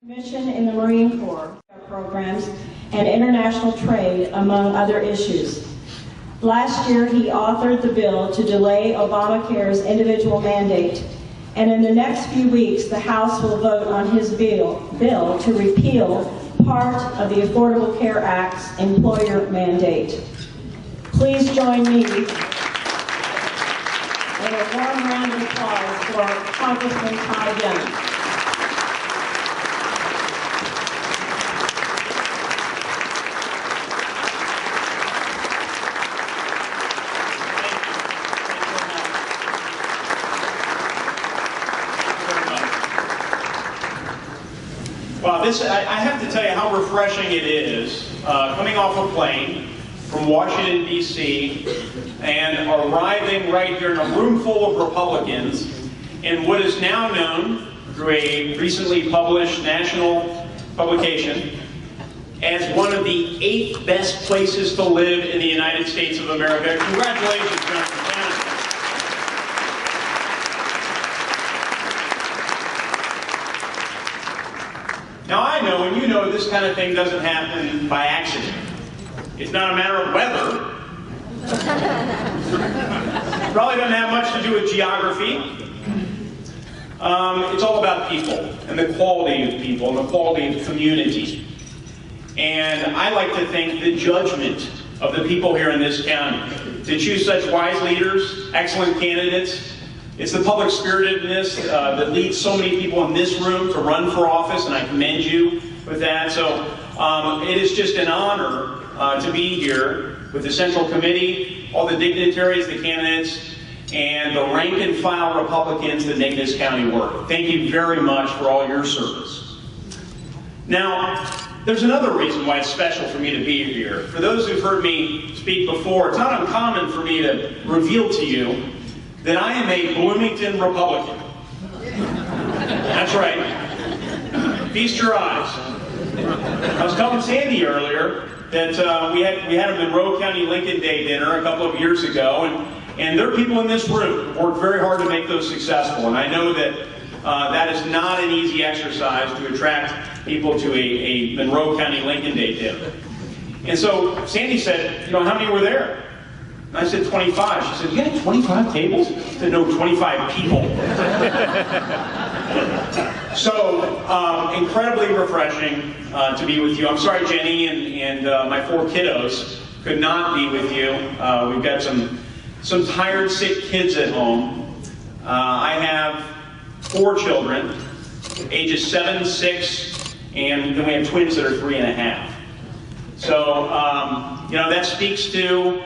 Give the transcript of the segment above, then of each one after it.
Mission in the Marine Corps programs and international trade, among other issues. Last year, he authored the bill to delay Obamacare's individual mandate, and in the next few weeks, the House will vote on his bill to repeal part of the Affordable Care Act's employer mandate. Please join me in a warm round of applause for Congressman Todd. Wow, I have to tell you how refreshing it is coming off a plane from Washington, D.C. and arriving right here in a room full of Republicans in what is now known through a recently published national publication as one of the 8 best places to live in the United States of America. Congratulations, Congressman. Now I know, and you know, this kind of thing doesn't happen by accident. It's not a matter of weather. Probably doesn't have much to do with geography. It's all about people, and the quality of people, and the quality of community. And I like to think the judgment of the people here in this county to choose such wise leaders, excellent candidates. It's the public spiritedness that leads so many people in this room to run for office, and I commend you with that. So it is just an honor to be here with the Central Committee, all the dignitaries, the candidates, and the rank and file Republicans that make this county work. Thank you very much for all your service. Now, there's another reason why it's special for me to be here. For those who've heard me speak before, it's not uncommon for me to reveal to you that I am a Bloomington Republican. That's right. Feast your eyes. I was telling Sandy earlier that we had a Monroe County Lincoln Day dinner a couple of years ago, and there are people in this room who worked very hard to make those successful, and I know that that is not an easy exercise to attract people to a Monroe County Lincoln Day dinner. And so Sandy said, you know, how many were there? And I said 25. She said, you had 25 tables? I said, no, 25 people. So, incredibly refreshing to be with you. I'm sorry Jenny and my 4 kiddos could not be with you. We've got some tired, sick kids at home. I have 4 children, ages 7, 6, and then we have twins that are 3 and a half. So, you know, that speaks to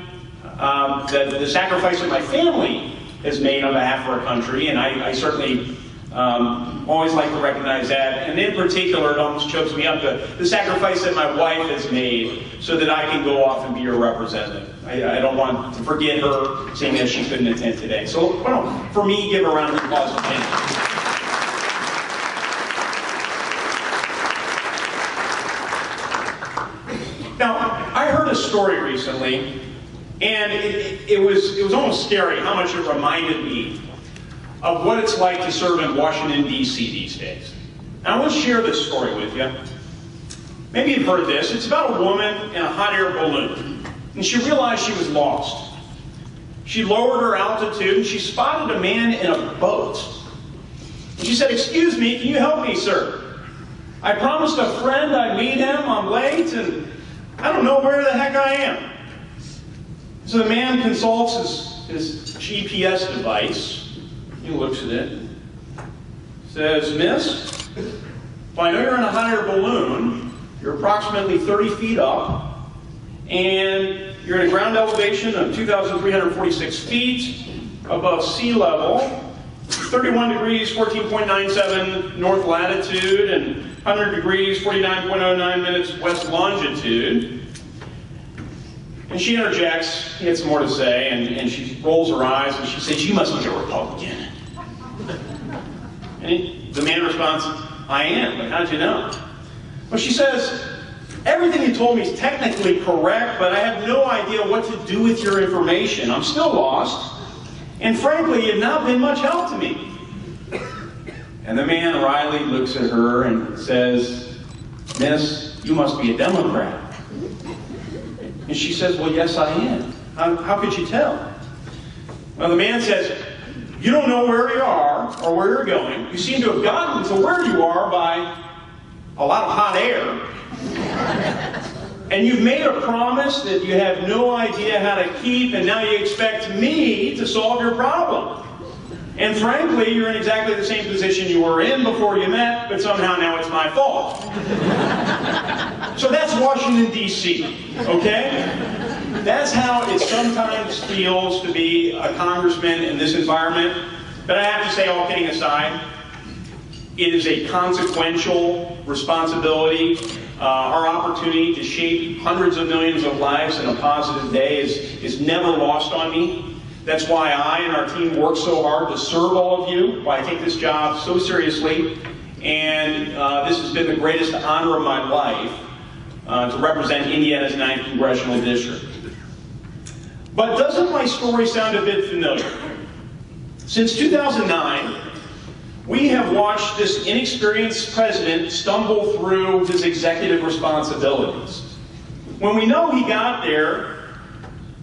the sacrifice that my family has made on behalf of our country, and I certainly always like to recognize that. And in particular, it almost chokes me up, the sacrifice that my wife has made so that I can go off and be your representative. I don't want to forget her, seeing as she couldn't attend today. So, well, for me, give a round of applause for Jenny. Now, I heard a story recently, and it was almost scary how much it reminded me of what it's like to serve in Washington, D.C. these days. And I want to share this story with you. Maybe you've heard this. It's about a woman in a hot air balloon, and she realized she was lost. She lowered her altitude, and she spotted a man in a boat. And she said, "Excuse me, can you help me, sir? I promised a friend I'd meet him. I'm late, and I don't know where the heck I am." So the man consults his GPS device. He looks at it. Says, "Miss, well, I know you're in a hot air balloon. You're approximately 30 feet up, and you're at a ground elevation of 2,346 feet above sea level, 31 degrees, 14.97 north latitude, and 100 degrees, 49.09 minutes west longitude." And she interjects, he had some more to say, and she rolls her eyes and she says, "You must be a Republican." And the man responds, "I am, but how'd you know?" Well, she says, "Everything you told me is technically correct, but I have no idea what to do with your information. I'm still lost, and frankly, you've not been much help to me." And the man wryly looks at her and says, "Miss, you must be a Democrat." And she says, "Well, yes, I am. How could you tell?" Well, the man says, "You don't know where you are or where you're going. You seem to have gotten to where you are by a lot of hot air. And you've made a promise that you have no idea how to keep, and now you expect me to solve your problem. And frankly, you're in exactly the same position you were in before you met, but somehow now it's my fault." So that's Washington, D.C., okay? That's how it sometimes feels to be a congressman in this environment. But I have to say, all kidding aside, it is a consequential responsibility. Our opportunity to shape hundreds of millions of lives in a positive day is never lost on me. That's why I and our team work so hard to serve all of you, why I take this job so seriously. And this has been the greatest honor of my life to represent Indiana's 9th Congressional District. But doesn't my story sound a bit familiar? Since 2009, we have watched this inexperienced president stumble through his executive responsibilities. When we know he got there,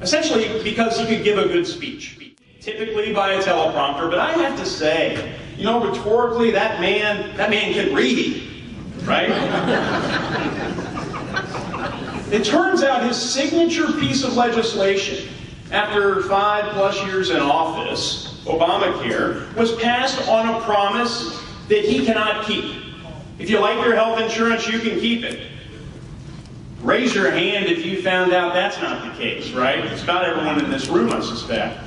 essentially because he could give a good speech, typically by a teleprompter, but I have to say, you know, rhetorically, that man can read, right? It turns out his signature piece of legislation, after 5+ years in office, Obamacare, was passed on a promise that he cannot keep. If you like your health insurance, you can keep it. Raise your hand if you found out that's not the case, right? It's about everyone in this room, I suspect.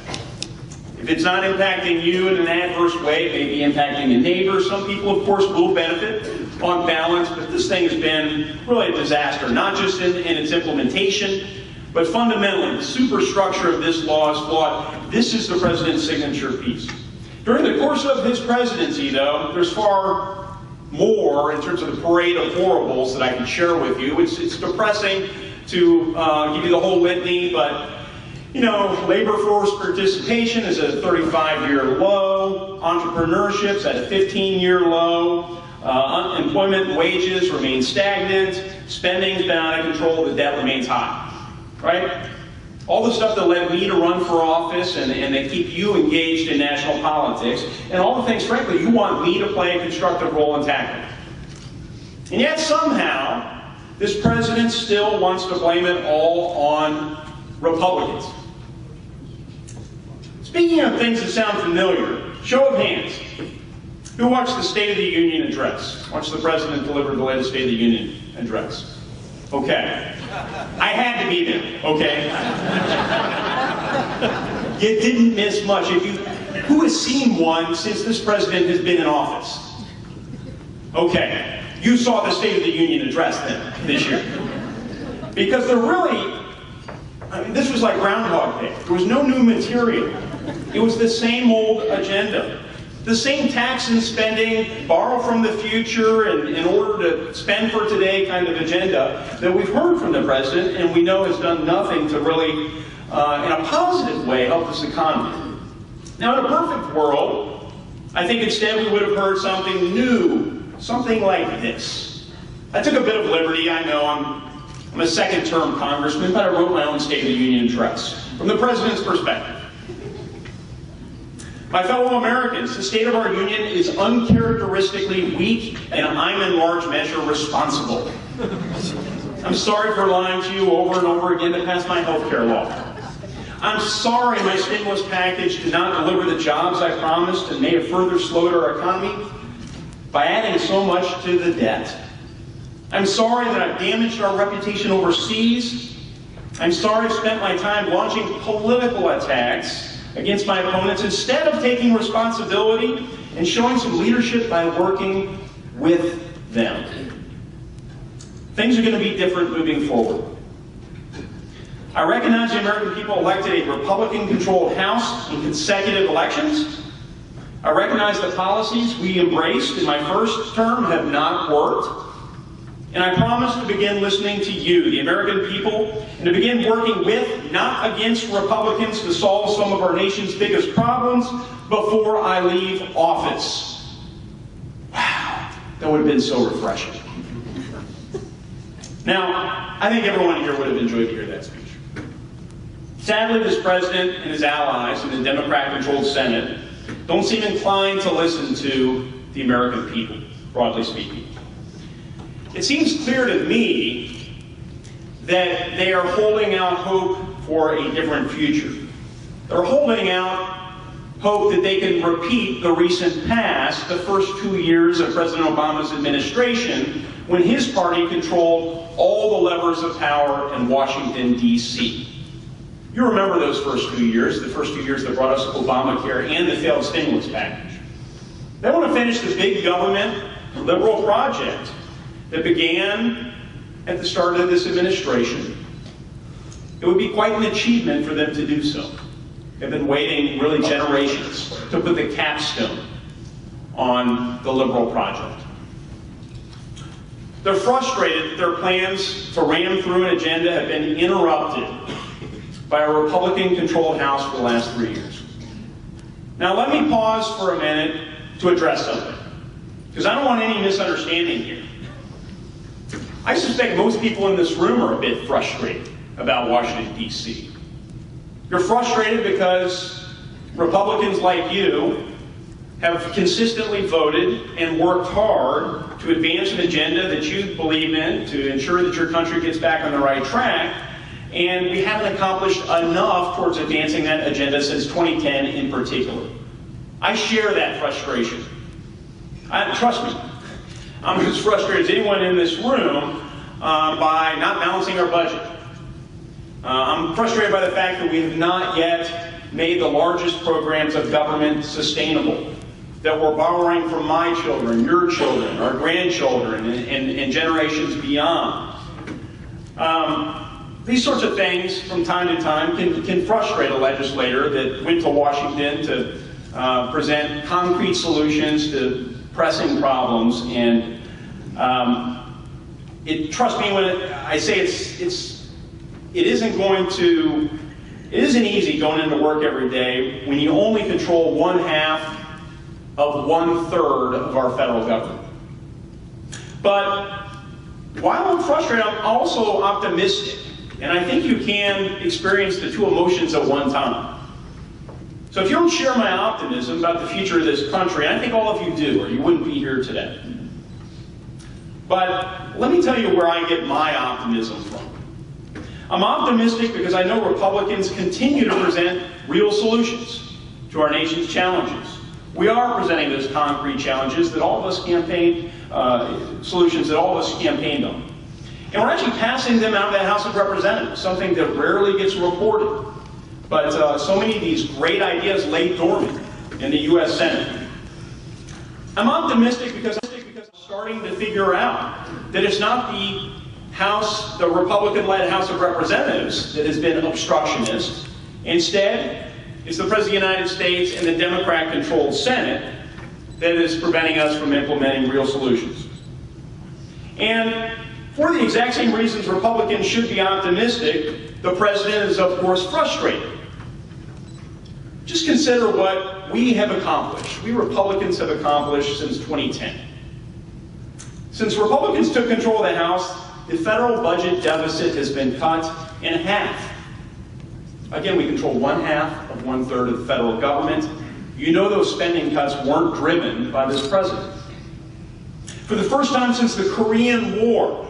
If it's not impacting you in an adverse way, it may be impacting a neighbor. Some people, of course, will benefit on balance, but this thing has been really a disaster, not just in its implementation, but fundamentally, the superstructure of this law is flawed. This is the president's signature piece. During the course of his presidency, though, there's far more in terms of the parade of horribles that I can share with you. It's depressing to give you the whole litany, but you know, labor force participation is at a 35-year low, entrepreneurship's at a 15-year low, unemployment and wages remain stagnant, spending's been out of control, the debt remains high, right? All the stuff that led me to run for office and they keep you engaged in national politics, and all the things, frankly, you want me to play a constructive role in tackling. And yet somehow, this president still wants to blame it all on Republicans. Speaking of things that sound familiar, show of hands. Who watched the State of the Union address? Watched the president deliver the latest State of the Union address? Okay. I had to be there, okay? You didn't miss much. Who has seen one since this president has been in office? Okay. You saw the State of the Union address then, this year. Because there really, I mean, this was like Groundhog Day. There was no new material. It was the same old agenda. The same tax and spending, borrow from the future in order to spend for today kind of agenda that we've heard from the president and we know has done nothing to really, in a positive way, help this economy. Now, in a perfect world, I think instead we would have heard something new, something like this. I took a bit of liberty. I know I'm a second-term congressman, but I wrote my own State of the Union address from the president's perspective. My fellow Americans, the state of our union is uncharacteristically weak, and I'm in large measure responsible. I'm sorry for lying to you over and over again to pass my health care law. I'm sorry my stimulus package did not deliver the jobs I promised and may have further slowed our economy by adding so much to the debt. I'm sorry that I've damaged our reputation overseas. I'm sorry I've spent my time launching political attacks against my opponents instead of taking responsibility and showing some leadership by working with them. Things are going to be different moving forward. I recognize the American people elected a Republican-controlled House in consecutive elections. I recognize the policies we embraced in my first term have not worked. And I promise to begin listening to you, the American people, and to begin working with, not against Republicans to solve some of our nation's biggest problems before I leave office. That would have been so refreshing. Now, I think everyone here would have enjoyed to hear that speech. Sadly, this president and his allies in the Democrat-controlled Senate don't seem inclined to listen to the American people, broadly speaking. It seems clear to me that they are holding out hope for a different future. They're holding out hope that they can repeat the recent past, the first 2 years of President Obama's administration, when his party controlled all the levers of power in Washington, D.C. You remember those first 2 years, the first 2 years that brought us Obamacare and the failed stimulus package. They want to finish the big government liberal project that began at the start of this administration. It would be quite an achievement for them to do so. They've been waiting really generations to put the capstone on the liberal project. They're frustrated that their plans to ram through an agenda have been interrupted by a Republican-controlled House for the last 3 years. Now let me pause for a minute to address something, because I don't want any misunderstanding here. I suspect most people in this room are a bit frustrated about Washington, D.C. You're frustrated because Republicans like you have consistently voted and worked hard to advance an agenda that you believe in to ensure that your country gets back on the right track, and we haven't accomplished enough towards advancing that agenda since 2010 in particular. I share that frustration. Trust me, I'm as frustrated as anyone in this room by not balancing our budget. I'm frustrated by the fact that we have not yet made the largest programs of government sustainable, that we're borrowing from my children, your children, our grandchildren, and generations beyond. These sorts of things, from time to time, can frustrate a legislator that went to Washington to present concrete solutions to pressing problems. And trust me when I say it isn't easy going into work every day when you only control 1/2 of 1/3 of our federal government. But while I'm frustrated, I'm also optimistic. And I think you can experience the two emotions at one time. So if you don't share my optimism about the future of this country, and I think all of you do, or you wouldn't be here today. But let me tell you where I get my optimism from. I'm optimistic because I know Republicans continue to present real solutions to our nation's challenges. We are presenting those concrete challenges that all of us campaigned, solutions that all of us campaigned on. And we're actually passing them out of the House of Representatives, something that rarely gets reported. But so many of these great ideas lay dormant in the U.S. Senate. I'm optimistic because I'm starting to figure out that it's not the Republican-led House of Representatives that has been obstructionist. Instead, it's the President of the United States and the Democrat-controlled Senate that is preventing us from implementing real solutions. And for the exact same reasons Republicans should be optimistic, the President is, of course, frustrated. Just consider what we have accomplished, we Republicans have accomplished since 2010. Since Republicans took control of the House, the federal budget deficit has been cut in half. Again, we control 1/2 of 1/3 of the federal government. You know those spending cuts weren't driven by this president. For the first time since the Korean War,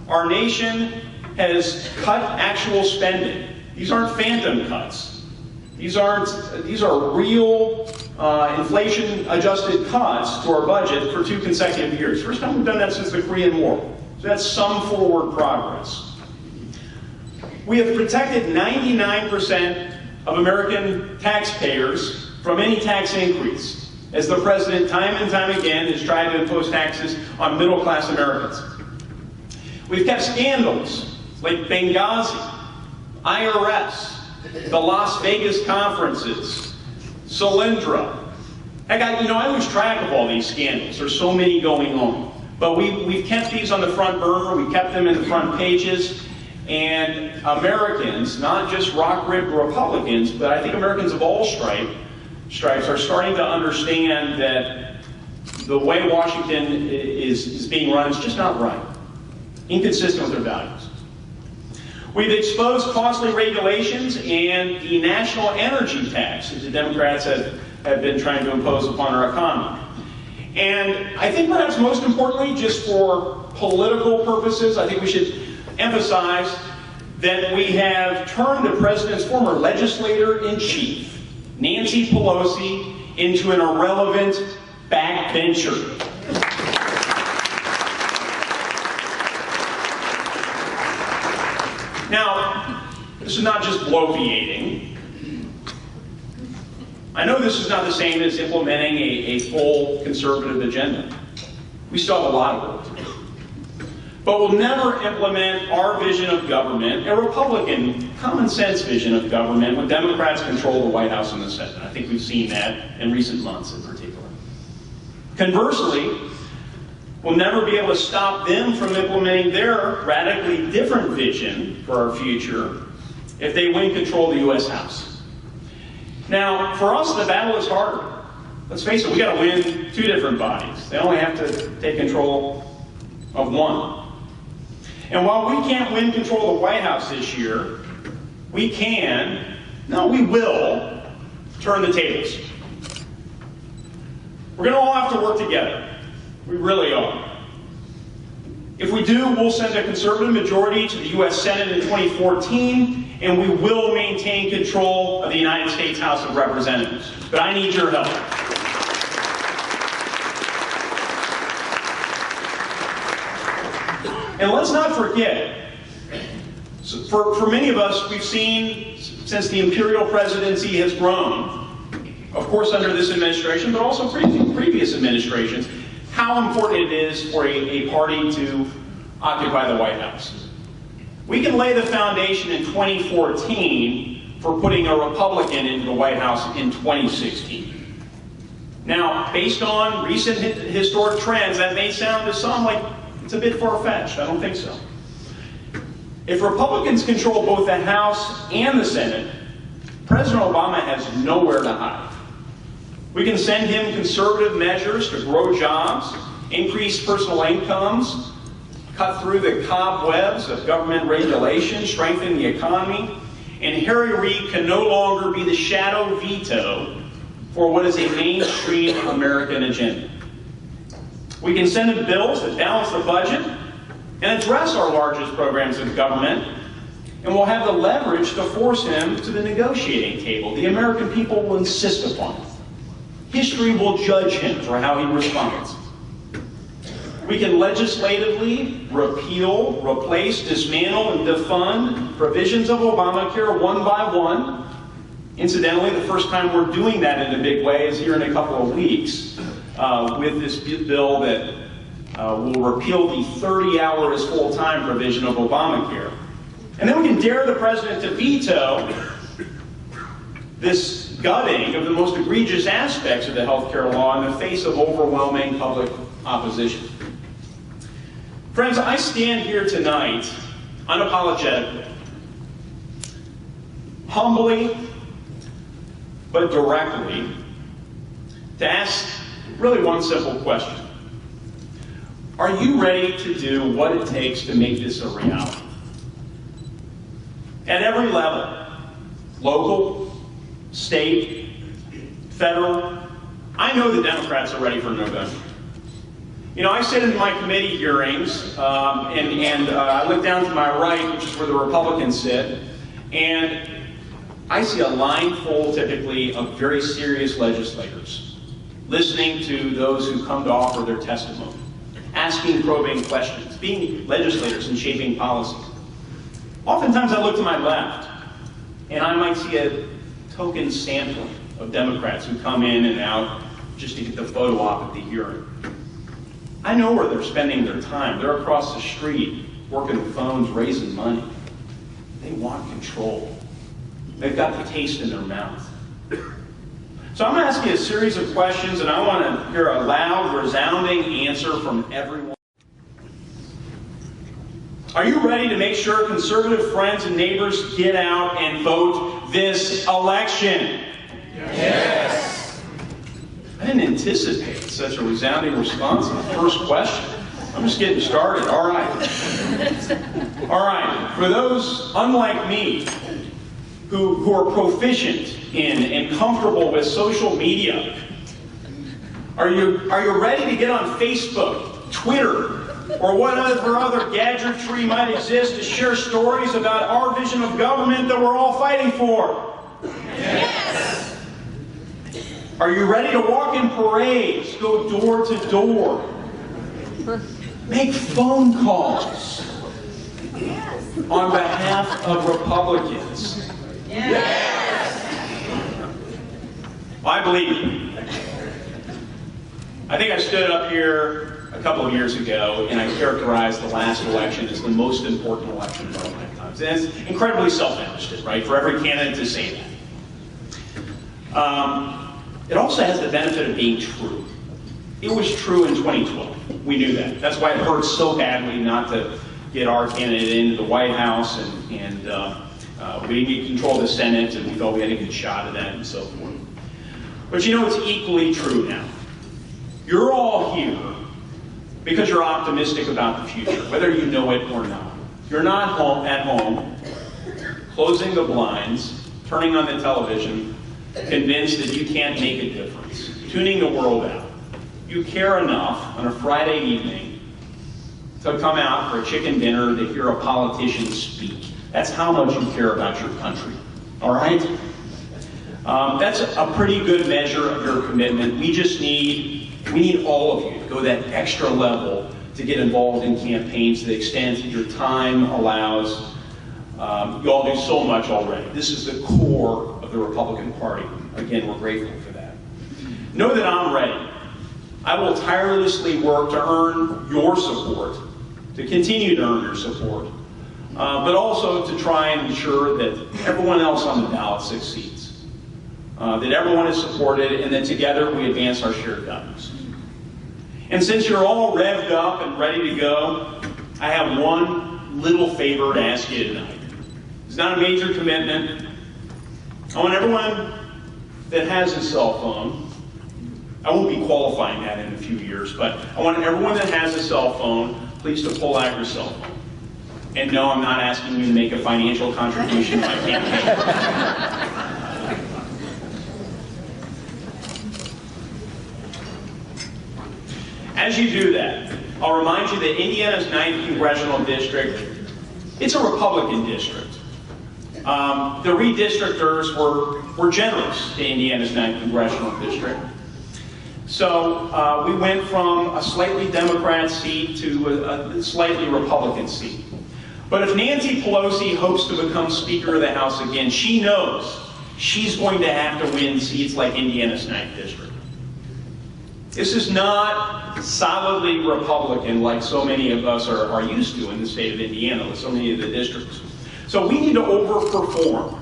our nation has cut actual spending. These aren't phantom cuts. These are real inflation-adjusted cuts to our budget for 2 consecutive years. First time we've done that since the Korean War. So that's some forward progress. We have protected 99% of American taxpayers from any tax increase, as the president time and time again has tried to impose taxes on middle-class Americans. We've kept scandals like Benghazi, IRS, the Las Vegas conferences, Solyndra. Heck, I lose track of all these scandals. There's so many going on. But we've kept these on the front burner. We kept them in the front pages. And Americans, not just rock-ribbed Republicans, but I think Americans of all stripes are starting to understand that the way Washington is being run is just not right, inconsistent with their values. We've exposed costly regulations and the national energy tax that the Democrats have been trying to impose upon our economy. And I think perhaps most importantly, just for political purposes, I think we should emphasize that we have turned the president's former legislator-in-chief, Nancy Pelosi, into an irrelevant backbencher. Now, this is not just bloviating. I know this is not the same as implementing a full conservative agenda. We still have a lot of work to do. But we'll never implement our vision of government, a Republican, common sense vision of government, when Democrats control the White House and the Senate. I think we've seen that in recent months in particular. Conversely, we'll never be able to stop them from implementing their radically different vision for our future if they win control of the U.S. House. Now, for us, the battle is harder. Let's face it, we got to win two different bodies. They only have to take control of one. And while we can't win control of the White House this year, we will turn the tables. We're going to all have to work together. We really are. If we do, we'll send a conservative majority to the U.S. Senate in 2014, and we will maintain control of the United States House of Representatives. But I need your help. And let's not forget, for many of us, we've seen since the imperial presidency has grown, of course under this administration, but also previous administrations, how important it is for a party to occupy the White House. We can lay the foundation in 2014 for putting a Republican into the White House in 2016. Now, based on recent historic trends, that may sound to some like it's a bit far-fetched. I don't think so. If Republicans control both the House and the Senate, President Obama has nowhere to hide. We can send him conservative measures to grow jobs, increase personal incomes, cut through the cobwebs of government regulation, strengthen the economy, and Harry Reid can no longer be the shadow veto for what is a mainstream American agenda. We can send him bills that balance the budget and address our largest programs of government, and we'll have the leverage to force him to the negotiating table. The American people will insist upon it. History will judge him for how he responds. We can legislatively repeal, replace, dismantle, and defund provisions of Obamacare one by one. Incidentally, the first time we're doing that in a big way is here in a couple of weeks with this bill that will repeal the 30-hour is full-time provision of Obamacare. And then we can dare the president to veto this gutting of the most egregious aspects of the health care law in the face of overwhelming public opposition. Friends, I stand here tonight unapologetically, humbly, but directly, to ask really one simple question. Are you ready to do what it takes to make this a reality? At every level, local, state, federal, I know the Democrats are ready for November. You know, I sit in my committee hearings, and I look down to my right, which is where the Republicans sit, and I see a line full, typically, of very serious legislators, listening to those who come to offer their testimony, asking probing questions, being legislators and shaping policy. Oftentimes I look to my left, and I might see a token sampling of Democrats who come in and out just to get the photo op at the hearing. I know where they're spending their time. They're across the street, working the phones, raising money. They want control. They've got the taste in their mouth. So I'm going to ask you a series of questions, and I want to hear a loud, resounding answer from everyone. Are you ready to make sure conservative friends and neighbors get out and vote this election? Yes. I I didn't anticipate such a resounding response to the first question. I'm just getting started. All right. All right. For those, unlike me, who are proficient in and comfortable with social media, are you ready to get on Facebook, Twitter, or whatever other gadgetry might exist to share stories about our vision of government that we're all fighting for? Yes! Are you ready to walk in parades, go door to door, make phone calls on behalf of Republicans? Yes! Well, I believe you. I think I stood up here a couple of years ago and I characterized the last election as the most important election of our lifetimes. And it's incredibly self-interested, right, for every candidate to say that. It also has the benefit of being true. It was true in 2012. We knew that. That's why it hurt so badly not to get our candidate into the White House, and we didn't control the Senate, and we thought we had a good shot at that, and so forth. But you know, it's equally true now. You're all here because you're optimistic about the future, whether you know it or not. You're not at home, closing the blinds, turning on the television, convinced that you can't make a difference, tuning the world out. You care enough on a Friday evening to come out for a chicken dinner to hear a politician speak. That's how much you care about your country. All right? That's a pretty good measure of your commitment. We need all of you to go that extra level to get involved in campaigns to the extent your time allows. You all do so much already. This is the core of the Republican Party. Again, we're grateful for that. Know that I'm ready. I will tirelessly work to earn your support, to continue to earn your support, but also to try and ensure that everyone else on the ballot succeeds, that everyone is supported, and that together we advance our shared values. And since you're all revved up and ready to go, I have one little favor to ask you tonight. It's not a major commitment. I want everyone that has a cell phone, I won't be qualifying that in a few years, but I want everyone that has a cell phone, please to pull out your cell phone. And no, I'm not asking you to make a financial contribution to my campaign. As you do that, I'll remind you that Indiana's 9th Congressional District, it's a Republican district. The redistrictors were generous to Indiana's 9th Congressional District. So we went from a slightly Democrat seat to a slightly Republican seat. But if Nancy Pelosi hopes to become Speaker of the House again, she knows she's going to have to win seats like Indiana's 9th District. This is not solidly Republican like so many of us are used to in the state of Indiana with so many of the districts. So we need to overperform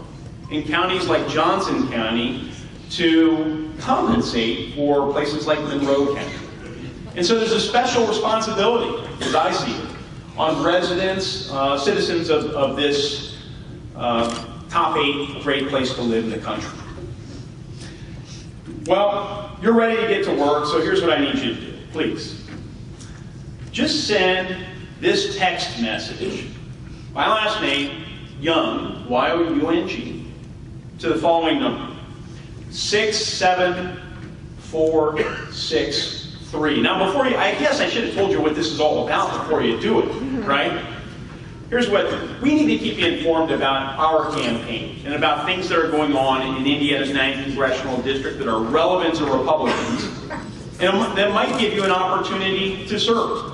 in counties like Johnson County to compensate for places like Monroe County. And so there's a special responsibility, as I see it, on residents, citizens of this top 8 great place to live in the country. Well, you're ready to get to work, so here's what I need you to do. Please, just send this text message, my last name, Young, Y-O-U-N-G, to the following number, 67463. Now, before you, I guess I should have told you what this is all about before you do it, right? Here's what, we need to keep you informed about our campaign and about things that are going on in Indiana's 9th Congressional District that are relevant to Republicans and that might give you an opportunity to serve.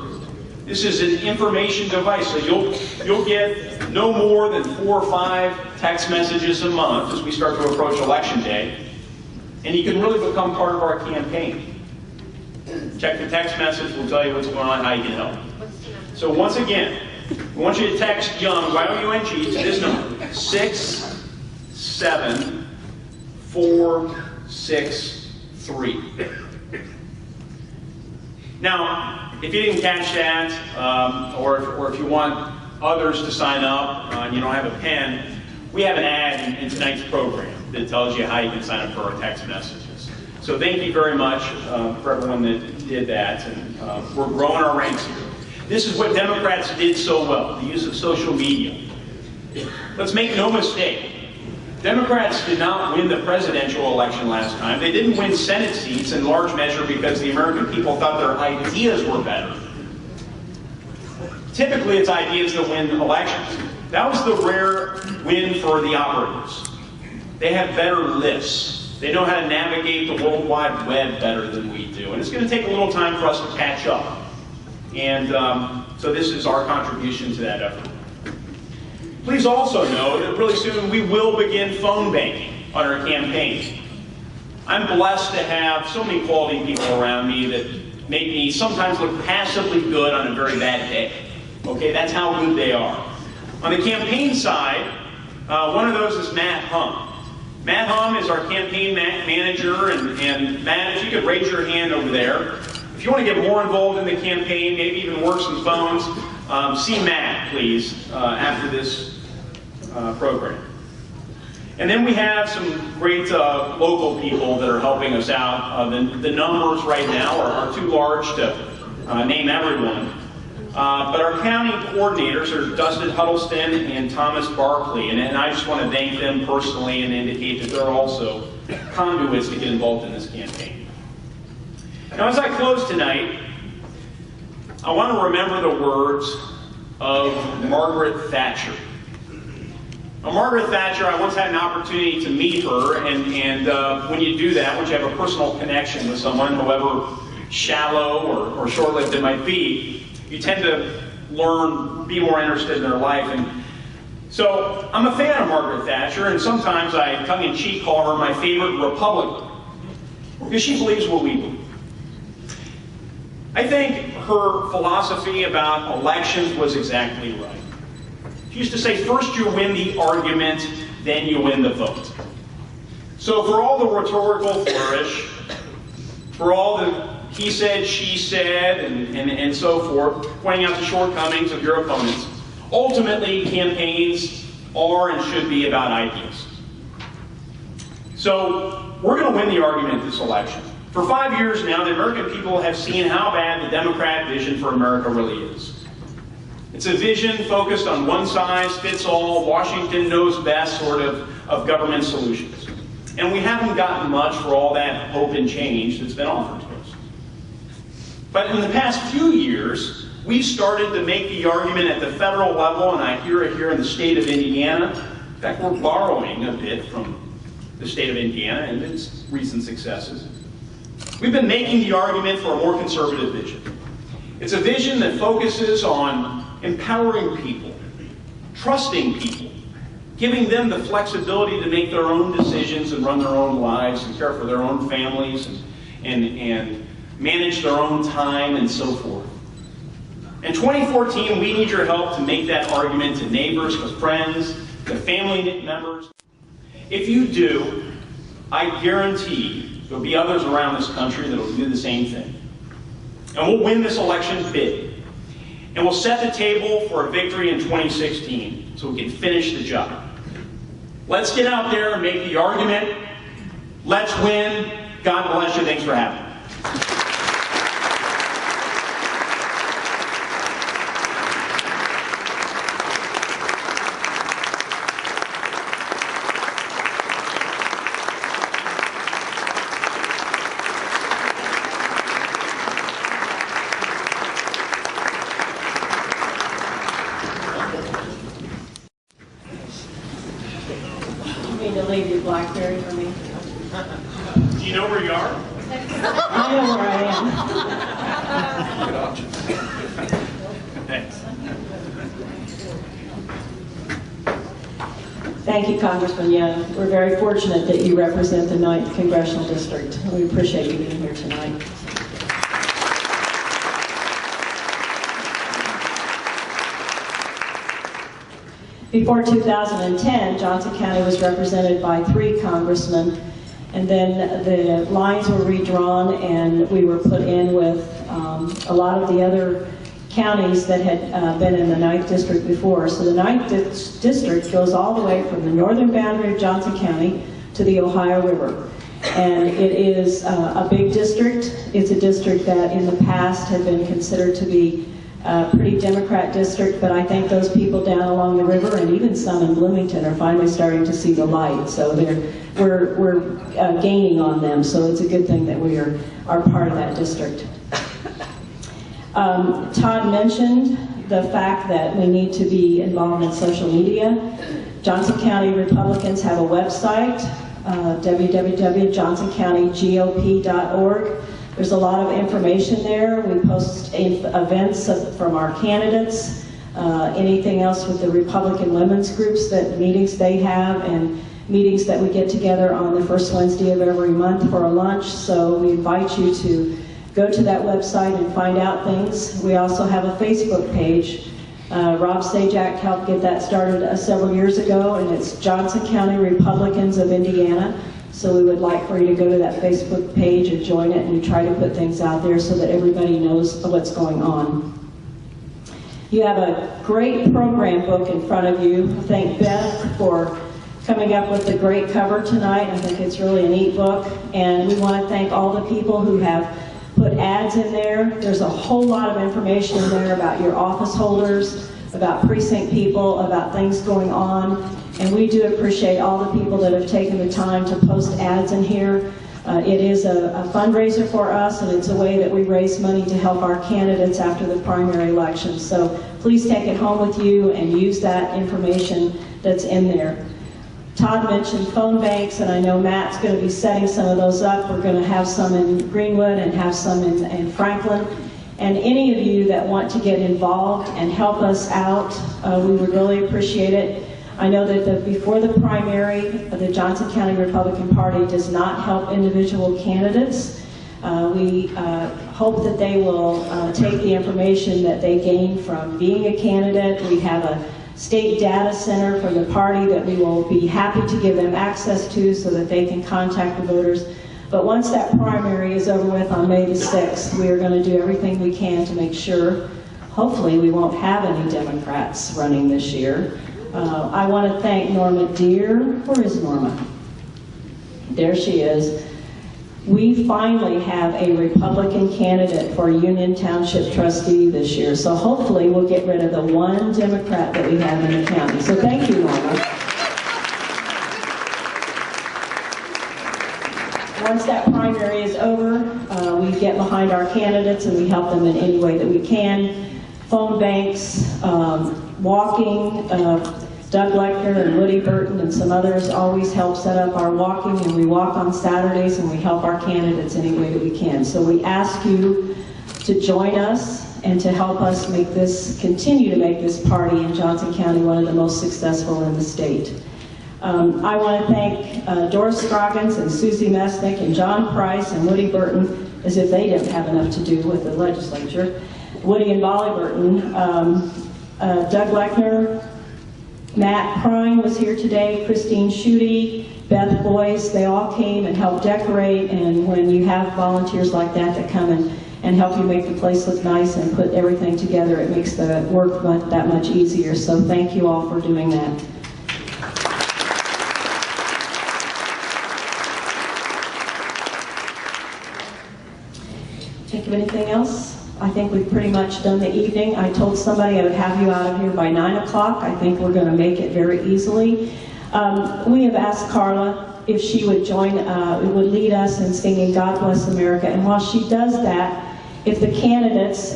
This is an information device, so you'll get no more than 4 or 5 text messages a month as we start to approach Election Day, and you can really become part of our campaign. Check the text message, we'll tell you what's going on, how you can help. So once again, we want you to text Young, Y-O-U-N-G, to this number, 67463. Now, if you didn't catch that, or if you want others to sign up and you don't have a pen, we have an ad in tonight's program that tells you how you can sign up for our text messages. So thank you very much for everyone that did that, and we're growing our ranks here. This is what Democrats did so well, the use of social media. Let's make no mistake. Democrats did not win the presidential election last time. They didn't win Senate seats in large measure because the American people thought their ideas were better. Typically, it's ideas that win elections. That was the rare win for the operatives. They have better lists. They know how to navigate the World Wide Web better than we do. And it's going to take a little time for us to catch up. And so this is our contribution to that effort. Please also know that really soon we will begin phone banking on our campaign. I'm blessed to have so many quality people around me that make me sometimes look passively good on a very bad day. Okay, that's how good they are. On the campaign side, one of those is Matt Hum. Matt Hum is our campaign manager, and Matt, if you could raise your hand over there. If you want to get more involved in the campaign, maybe even work some phones, see Matt, please, after this program. And then we have some great local people that are helping us out. The numbers right now are too large to name everyone. But our county coordinators are Dustin Huddleston and Thomas Barkley, and I just want to thank them personally and indicate that they're also conduits to get involved in this campaign. Now, as I close tonight, I want to remember the words of Margaret Thatcher. Now, Margaret Thatcher, I once had an opportunity to meet her, and when you do that, once you have a personal connection with someone, however shallow or short-lived it might be, you tend to be more interested in their life. And so I'm a fan of Margaret Thatcher, and sometimes I tongue-in-cheek call her my favorite Republican, because she believes what we believe. I think her philosophy about elections was exactly right. She used to say, first you win the argument, then you win the vote. So for all the rhetorical flourish, for all the he said, she said, and so forth, pointing out the shortcomings of your opponents, ultimately campaigns are and should be about ideas. So we're going to win the argument this election. For 5 years now, the American people have seen how bad the Democrat vision for America really is. It's a vision focused on one-size-fits-all, Washington knows best sort of government solutions. And we haven't gotten much for all that hope and change that's been offered to us. But in the past few years, we've started to make the argument at the federal level, and I hear it here in the state of Indiana. In fact, we're borrowing a bit from the state of Indiana and its recent successes. We've been making the argument for a more conservative vision. It's a vision that focuses on empowering people, trusting people, giving them the flexibility to make their own decisions and run their own lives and care for their own families and manage their own time and so forth. In 2014, we need your help to make that argument to neighbors, to friends, to family members. If you do, I guarantee there'll be others around this country that will do the same thing. And we'll win this election big. And we'll set the table for a victory in 2016 so we can finish the job. Let's get out there and make the argument. Let's win. God bless you. Thanks for having me. BlackBerry for me. Do you know where you are? I know where I am. Good option. Thanks. Thank you, Congressman. Yeah, we're very fortunate that you represent the 9th Congressional District. We appreciate you being here tonight. Before 2010, Johnson County was represented by 3 congressmen, and then the lines were redrawn and we were put in with a lot of the other counties that had been in the 9th District before. So the 9th District goes all the way from the northern boundary of Johnson County to the Ohio River. And it is a big district. It's a district that in the past had been considered to be a pretty Democrat district, but I think those people down along the river and even some in Bloomington are finally starting to see the light. So we're gaining on them, so it's a good thing that we are part of that district. Todd mentioned the fact that we need to be involved in social media. Johnson County Republicans have a website, www.johnsoncounty.gop.org. There's a lot of information there. We post events from our candidates, anything else with the Republican women's groups, that meetings they have, and meetings that we get together on the first Wednesday of every month for a lunch. So we invite you to go to that website and find out things. We also have a Facebook page. Rob Sajak helped get that started several years ago, and it's Johnson County Republicans of Indiana. So we would like for you to go to that Facebook page and join it, and we try to put things out there so that everybody knows what's going on. You have a great program book in front of you. Thank Beth for coming up with the great cover tonight. I think it's really a neat book, and we want to thank all the people who have put ads in there. There's a whole lot of information in there about your office holders, about precinct people, about things going on. And we do appreciate all the people that have taken the time to post ads in here. It is a fundraiser for us, and it's a way that we raise money to help our candidates after the primary election. So please take it home with you and use that information that's in there. Todd mentioned phone banks, and I know Matt's going to be setting some of those up. We're going to have some in Greenwood and have some in Franklin. And any of you that want to get involved and help us out, we would really appreciate it. I know that before the primary, the Johnson County Republican Party does not help individual candidates. We hope that they will take the information that they gain from being a candidate. We have a state data center from the party that we will be happy to give them access to so that they can contact the voters. But once that primary is over with on May the 6th, we are going to do everything we can to make sure, hopefully we won't have any Democrats running this year. I want to thank Norma Deere. Where is Norma? There she is. We finally have a Republican candidate for Union Township trustee this year. So hopefully we'll get rid of the one Democrat that we have in the county. So thank you, Norma. Once that primary is over, we get behind our candidates and we help them in any way that we can. Phone banks, walking, Doug Lechner and Woody Burton and some others always help set up our walking, and we walk on Saturdays and we help our candidates any way that we can. So we ask you to join us and to help us continue to make this party in Johnson County one of the most successful in the state. I want to thank Doris Scroggins and Susie Mesnick and John Price and Woody Burton, as if they didn't have enough to do with the legislature. Woody and Molly Burton, Doug Lechner, Matt Prine was here today, Christine Schutte, Beth Boyce. They all came and helped decorate, and when you have volunteers like that come and help you make the place look nice and put everything together, it makes the work that much easier. So thank you all for doing that. Think of anything else? I think we've pretty much done the evening. I told somebody I would have you out of here by 9 o'clock. I think we're going to make it very easily. We have asked Carla if she would would lead us in singing God Bless America. And while she does that, if the candidates,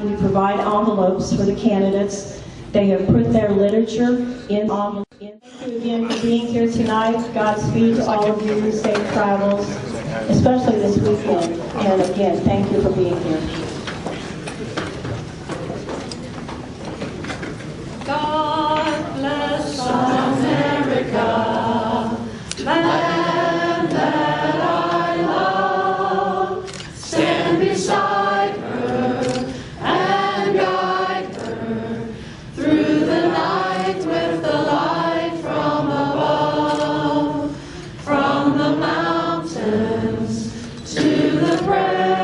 we provide envelopes for the candidates. They have put their literature in envelopes. Thank you again for being here tonight. Godspeed to all of you. Safe travels, especially this weekend. And again, thank you for being here. God bless America, land that I love. Stand beside her and guide her through the night with the light from above, from the mountains to the prairies.